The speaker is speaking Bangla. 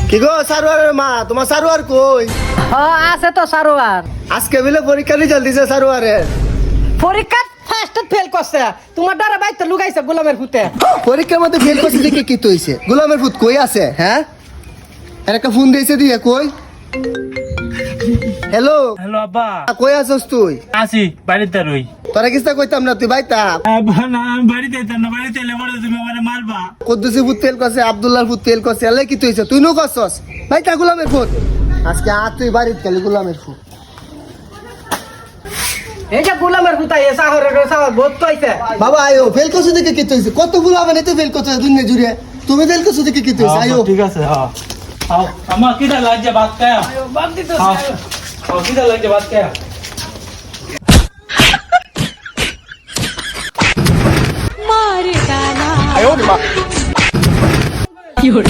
কি গো সারোয়ারের মা, তোমার সারোয়ার কই? আছে তো সারোয়ার। আজকে বিলে পরীক্ষা রেজাল্ট দিছে সারোয়ারের। পরীক্ষা ফার্স্টে ফেল করছে, তোমার দ্বারা বাইতে লুকাইছে গোলামের হুতে। পরীক্ষার মধ্যে ফেল করছে দেখে কি তো হইছে? গোলামের ফুট কই আছে? হ্যাঁ, আর একটা ফোন দিয়েছে দিয়ে কই? হ্যালো হ্যালো আব্বা, কই আছস তুই? আসি বাড়িতে রই। তোরা কিস্তা কইতাম না, তুই বাইতা। আব্বা না, আমি বাড়িতে যেতাম না, বাড়িতে এলে পরে তুমি আমারে মারবা। কদ্দুসি ফুট ফেল করছে, আব্দুল্লাহর ফুট ফেল করছে, এলে কি তো হইছে? তুই নো করছস বাইতা গোলামের ফুট। আজকে আর তুই বাড়িতে গেলি গোলামের ফুট। এই যে গোলামের হুতাই শহরের শহর বহুত কইছে। বাবা আয়ো, ফেল করছে দেখে কি তো হইছে? কত গোলাম মানে তো ফেল করছে দুনিয়া জুড়ে, তুমি ফেল করছো দেখে কি তো হইছে? আয়ো ঠিক আছে, হ্যাঁ। আমার কিটা লাগছে ভাত খায়া? বাদ দিতে কিটা লাগছে ভাত খায়া? मार डाला। কি হল